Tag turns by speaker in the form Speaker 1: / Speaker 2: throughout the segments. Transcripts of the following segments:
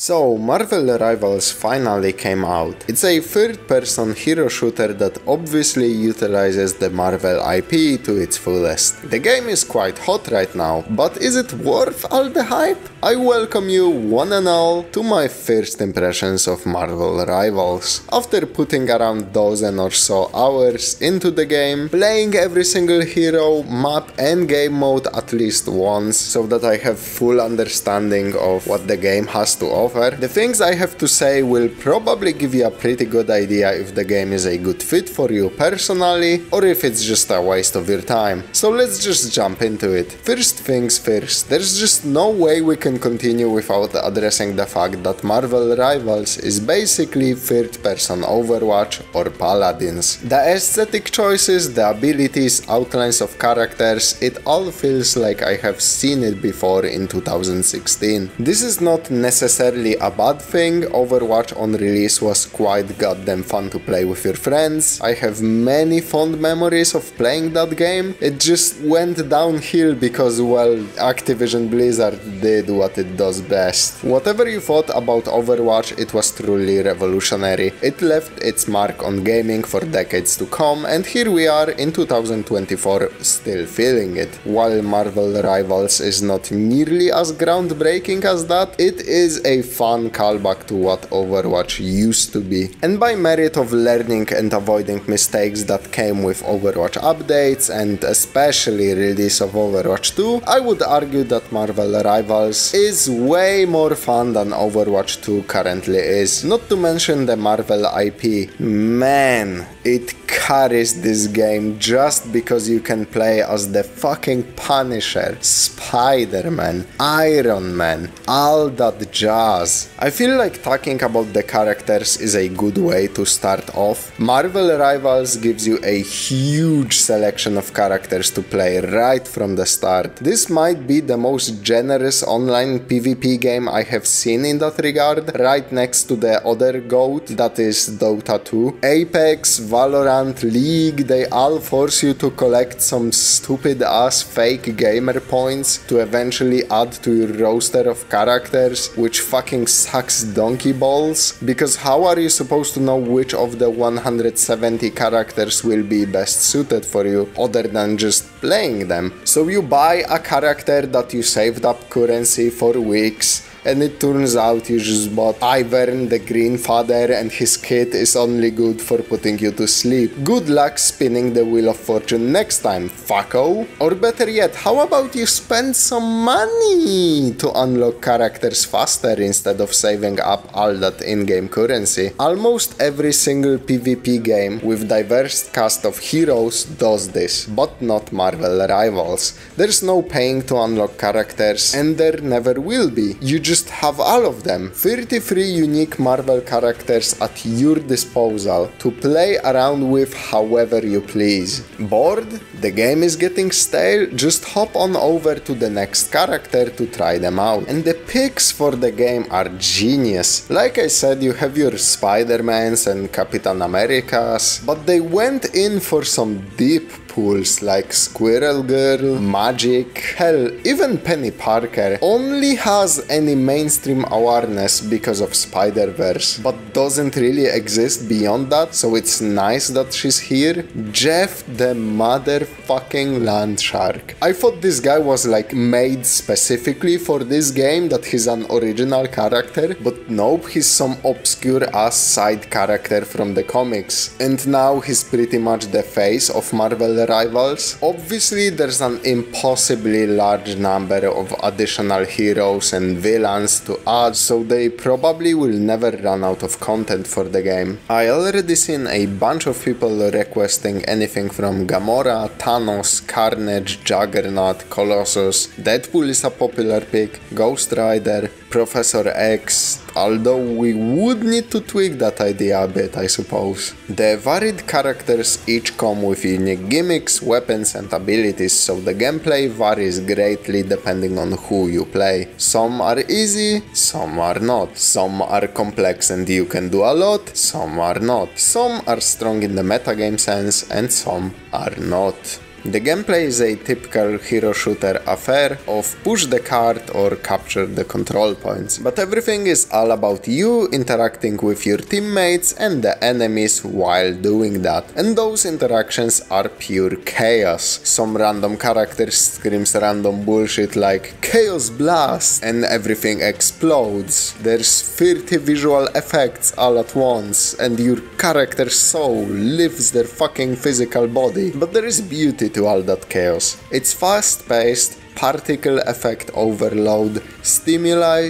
Speaker 1: So, Marvel Rivals finally came out. It's a third-person hero shooter that obviously utilizes the Marvel IP to its fullest. The game is quite hot right now, but is it worth all the hype? I welcome you one and all to my first impressions of Marvel Rivals. After putting around dozen or so hours into the game, playing every single hero, map and game mode at least once so that I have full understanding of what the game has to offer, the things I have to say will probably give you a pretty good idea if the game is a good fit for you personally or if it's just a waste of your time. So let's just jump into it. First things first, there's just no way we can continue without addressing the fact that Marvel Rivals is basically third-person Overwatch or Paladins. The aesthetic choices, the abilities, outlines of characters, it all feels like I have seen it before in 2016. This is not necessarily a bad thing. Overwatch on release was quite goddamn fun to play with your friends. I have many fond memories of playing that game. It just went downhill because, well, Activision Blizzard did what it does best. Whatever you thought about Overwatch, it was truly revolutionary. It left its mark on gaming for decades to come, and here we are in 2024 still feeling it. While Marvel Rivals is not nearly as groundbreaking as that, it is a fun callback to what Overwatch used to be. And by merit of learning and avoiding mistakes that came with Overwatch updates and especially release of Overwatch 2, I would argue that Marvel Rivals is way more fun than Overwatch 2 currently is. Not to mention the Marvel IP. Man, it carries this game just because you can play as the fucking Punisher, Spider-Man, Iron Man, all that jazz. I feel like talking about the characters is a good way to start off. Marvel Rivals gives you a huge selection of characters to play right from the start. This might be the most generous online PvP game I have seen in that regard, right next to the other GOAT, that is Dota 2. Apex, Valorant, League, they all force you to collect some stupid ass fake gamer points to eventually add to your roster of characters, which fucking sucks donkey balls, because how are you supposed to know which of the 170 characters will be best suited for you other than just playing them? So you buy a character that you saved up currency for weeks, and it turns out you just bought Ivern the Greenfather and his kit is only good for putting you to sleep. Good luck spinning the Wheel of Fortune next time, fucko. Or better yet, how about you spend some money to unlock characters faster instead of saving up all that in-game currency? Almost every single PvP game with diverse cast of heroes does this, but not Marvel Rivals. There's no paying to unlock characters, and there never will be. You just have all of them. 33 unique Marvel characters at your disposal to play around with however you please. Bored? The game is getting stale? Just hop on over to the next character to try them out. And the picks for the game are genius. Like I said, you have your Spider-Mans and Captain Americas, but they went in for some deep pools like Squirrel Girl, Magic, hell, even Penny Parker only has any mainstream awareness because of Spider-Verse, but doesn't really exist beyond that, so it's nice that she's here. Jeff the motherfucking Landshark. I thought this guy was like made specifically for this game, that he's an original character, but nope, he's some obscure ass side character from the comics. And now he's pretty much the face of Marvel Rivals. Obviously there's an impossibly large number of additional heroes and villains to add, so they probably will never run out of content for the game. I already seen a bunch of people requesting anything from Gamora, Thanos, Carnage, Juggernaut, Colossus. Deadpool is a popular pick, Ghost Rider, Professor X, although we would need to tweak that idea a bit, I suppose. The varied characters each come with unique gimmicks, weapons and abilities, so the gameplay varies greatly depending on who you play. Some are easy, some are not. Some are complex and you can do a lot, some are not. Some are strong in the metagame sense and some are not. The gameplay is a typical hero shooter affair of push the cart or capture the control points, but everything is all about you interacting with your teammates and the enemies while doing that, and those interactions are pure chaos. Some random character screams random bullshit like Chaos Blast and everything explodes. There's 30 visual effects all at once and your character's soul leaves their fucking physical body, but there is beauty to all that chaos. It's fast-paced, particle effect overload, stimuli,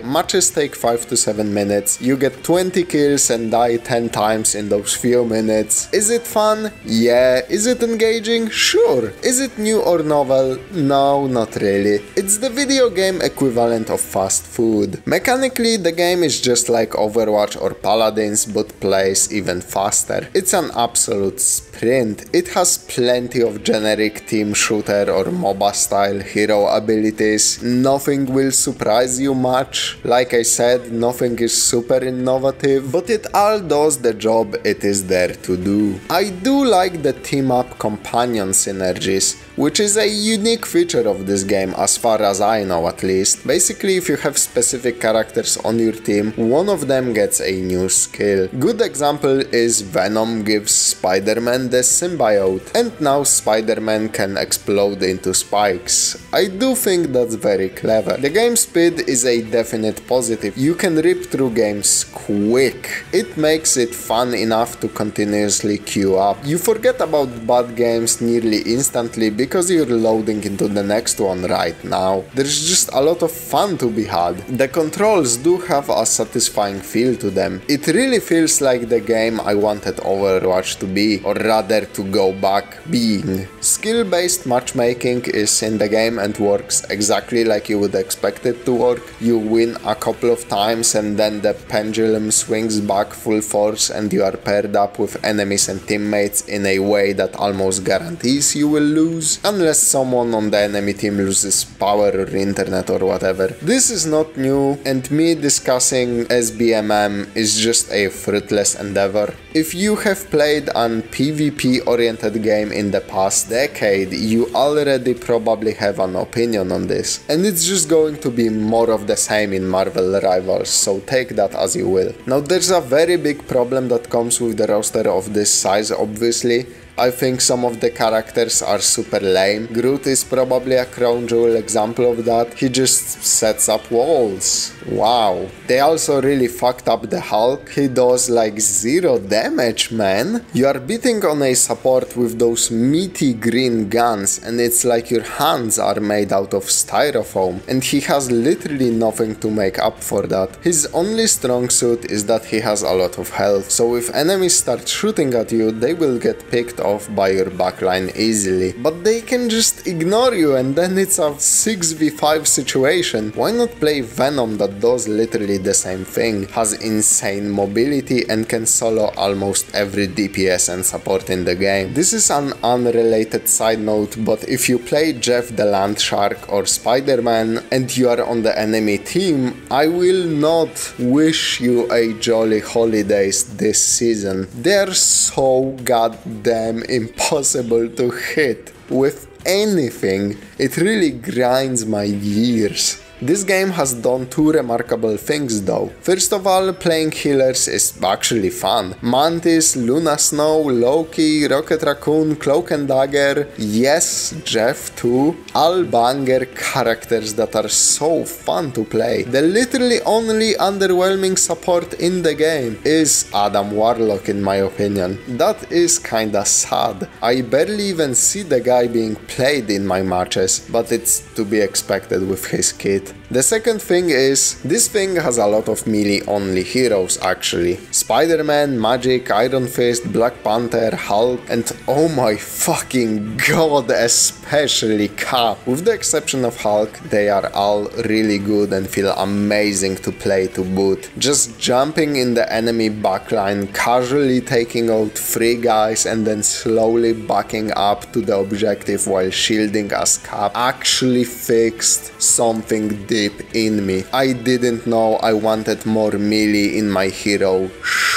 Speaker 1: matches take 5 to 7 minutes, you get 20 kills and die 10 times in those few minutes. Is it fun? Yeah. Is it engaging? Sure. Is it new or novel? No, not really. It's the video game equivalent of fast food. Mechanically, the game is just like Overwatch or Paladins, but plays even faster. It's an absolute sprint. It has plenty of generic team shooter or MOBA style hero abilities. Nothing will surprise you much. Like I said, nothing is super innovative, but it all does the job it is there to do. I do like the team up companion synergies, which is a unique feature of this game as far as I know at least. Basically, if you have specific characters on your team, one of them gets a new skill. Good example is Venom gives Spider-Man the symbiote, and now Spider-Man can explode into spikes. I do think that's very clever. The game speed is a definite positive. You can rip through games quick. It makes it fun enough to continuously queue up. You forget about bad games nearly instantly because you're loading into the next one right now. There's just a lot of fun to be had. The controls do have a satisfying feel to them. It really feels like the game I wanted Overwatch to be, or rather to go back being. Skill-based matchmaking is in the game and works exactly like you would expect it to work. You win a couple of times and then the pendulum swings back full force and you are paired up with enemies and teammates in a way that almost guarantees you will lose, unless someone on the enemy team loses power or internet or whatever. This is not new, and me discussing SBMM is just a fruitless endeavor. If you have played an PvP oriented game in the past decade, you already probably have an opinion on this, and it's just going to be more of the same in Marvel Rivals, so take that as you will. Now there's a very big problem that comes with the roster of this size, obviously. I think some of the characters are super lame. Groot is probably a crown jewel example of that. He just sets up walls. Wow. They also really fucked up the Hulk. He does like 0 damage, man. You are beating on a support with those meaty green guns and it's like your hands are made out of styrofoam, and he has literally nothing to make up for that. His only strong suit is that he has a lot of health, so if enemies start shooting at you, they will get picked off by your backline easily. But they can just ignore you and then it's a 6v5 situation. Why not play Venom that does literally the same thing, has insane mobility and can solo almost every DPS and support in the game? This is an unrelated side note, but if you play Jeff the Land Shark or Spider-Man and you are on the enemy team, I will not wish you a jolly holidays this season. They're so goddamn impossible to hit with anything. It really grinds my gears. This game has done 2 remarkable things though. First of all, playing healers is actually fun. Mantis, Luna Snow, Loki, Rocket Raccoon, Cloak and Dagger, yes, Jeff too. All banger characters that are so fun to play. The literally only underwhelming support in the game is Adam Warlock in my opinion. That is kinda sad. I barely even see the guy being played in my matches, but it's to be expected with his kit. The second thing is, this thing has a lot of melee only heroes actually. Spider-Man, Magic, Iron Fist, Black Panther, Hulk, and oh my fucking god, especially Cap. With the exception of Hulk, they are all really good and feel amazing to play to boot. Just jumping in the enemy backline, casually taking out 3 guys and then slowly backing up to the objective while shielding as Cap actually fixed something deep in me. I didn't know I wanted more melee in my hero.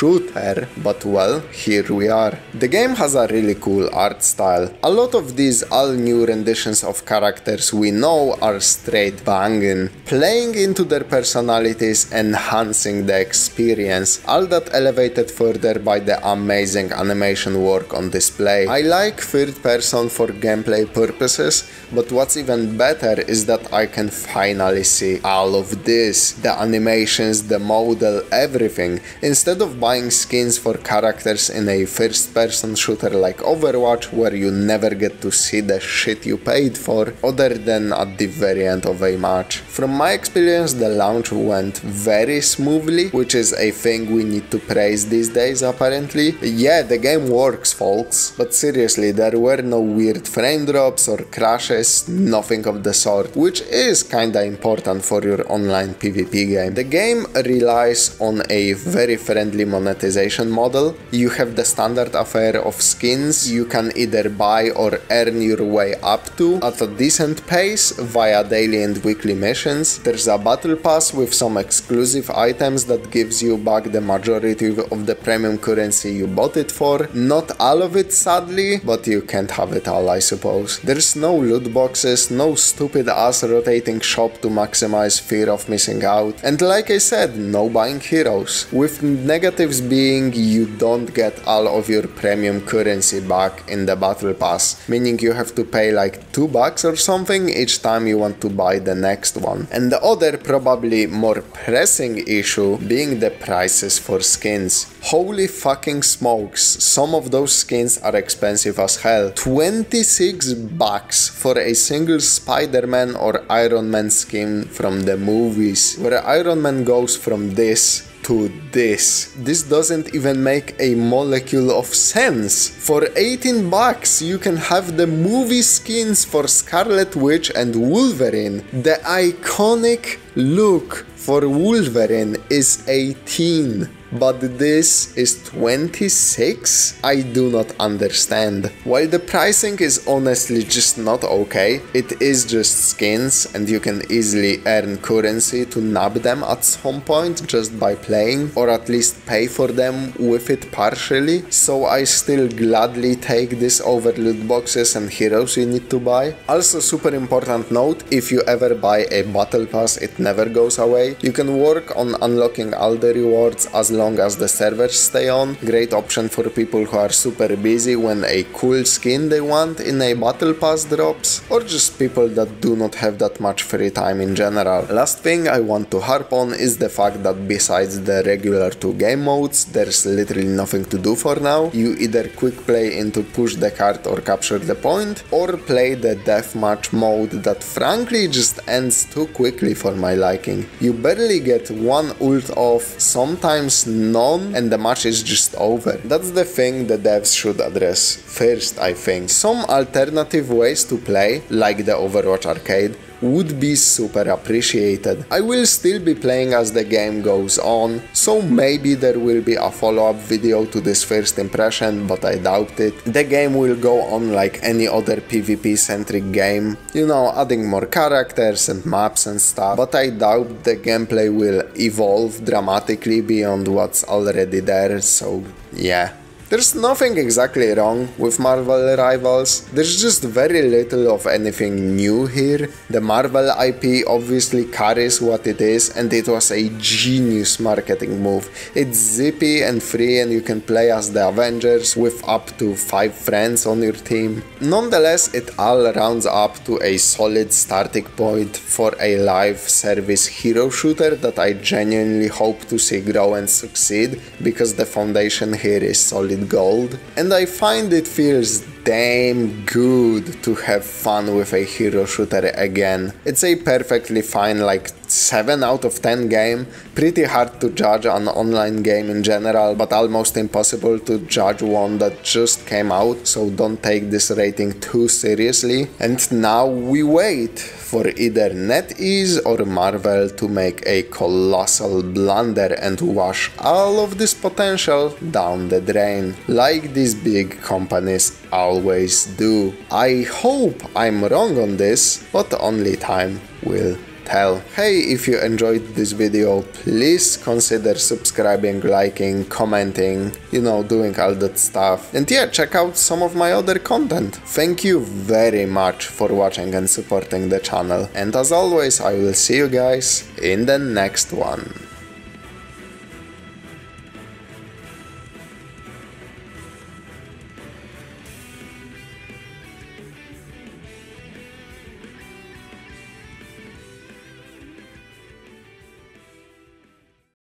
Speaker 1: shooter, but well, here we are. The game has a really cool art style. A lot of these all new renditions of characters we know are straight banging, playing into their personalities, enhancing the experience, all that elevated further by the amazing animation work on display. I like third person for gameplay purposes, but what's even better is that I can finally see all of this, the animations, the model, everything, instead of buying skins for characters in a first person shooter like Overwatch where you never get to see the shit you paid for, other than at the very end of a match. From my experience, the launch went very smoothly, which is a thing we need to praise these days apparently. Yeah, the game works folks, but seriously, there were no weird frame drops or crashes, nothing of the sort, which is kinda important for your online PvP game. The game relies on a very friendly monetization model. You have the standard affair of skins you can either buy or earn your way up to at a decent pace via daily and weekly missions. There's a battle pass with some exclusive items that gives you back the majority of the premium currency you bought it for. Not all of it sadly, but you can't have it all I suppose. There's no loot boxes, no stupid ass rotating shop to maximize fear of missing out, and like I said, no buying heroes. With negatives being you don't get all of your premium currency back in the battle pass, meaning you have to pay like $2 or something each time you want to buy the next one. And the other, probably more pressing issue being the prices for skins. Holy fucking smokes, some of those skins are expensive as hell. $26 for a single Spider-Man or Iron Man skin from the movies, where Iron Man goes from this to this. This doesn't even make a molecule of sense. For $18 you can have the movie skins for Scarlet Witch and Wolverine. The iconic look for Wolverine is 18. But this is 26? I do not understand. While the pricing is honestly just not okay, it is just skins and you can easily earn currency to nab them at some point just by playing, or at least pay for them with it partially, so I still gladly take this over loot boxes and heroes you need to buy. Also, super important note, if you ever buy a battle pass it never goes away. You can work on unlocking all the rewards as long as the servers stay on. Great option for people who are super busy when a cool skin they want in a battle pass drops, or just people that do not have that much free time in general. Last thing I want to harp on is the fact that besides the regular 2 game modes, there's literally nothing to do for now. You either quick play into push the cart or capture the point, or play the deathmatch mode that frankly just ends too quickly for my liking. You barely get one ult off, sometimes none, and the match is just over. That's the thing the devs should address first, I think. Some alternative ways to play, like the Overwatch arcade, would be super appreciated. I will still be playing as the game goes on, so maybe there will be a follow-up video to this first impression, but I doubt it. The game will go on like any other PvP centric game, you know, adding more characters and maps and stuff, but I doubt the gameplay will evolve dramatically beyond what's already there, so yeah. There's nothing exactly wrong with Marvel Rivals, there's just very little of anything new here. The Marvel IP obviously carries what it is, and it was a genius marketing move. It's zippy and free and you can play as the Avengers with up to 5 friends on your team. Nonetheless, it all rounds up to a solid starting point for a live service hero shooter that I genuinely hope to see grow and succeed, because the foundation here is solid gold, and I find it feels damn good to have fun with a hero shooter again. It's a perfectly fine like 7 out of 10 game, pretty hard to judge an online game in general, but almost impossible to judge one that just came out, so don't take this rating too seriously. And now we wait for either NetEase or Marvel to make a colossal blunder and wash all of this potential down the drain, like these big companies always do. I hope I'm wrong on this, but only time will tell. Hey, if you enjoyed this video, please consider subscribing, liking, commenting, doing all that stuff. And yeah, check out some of my other content. Thank you very much for watching and supporting the channel. And as always, I will see you guys in the next one.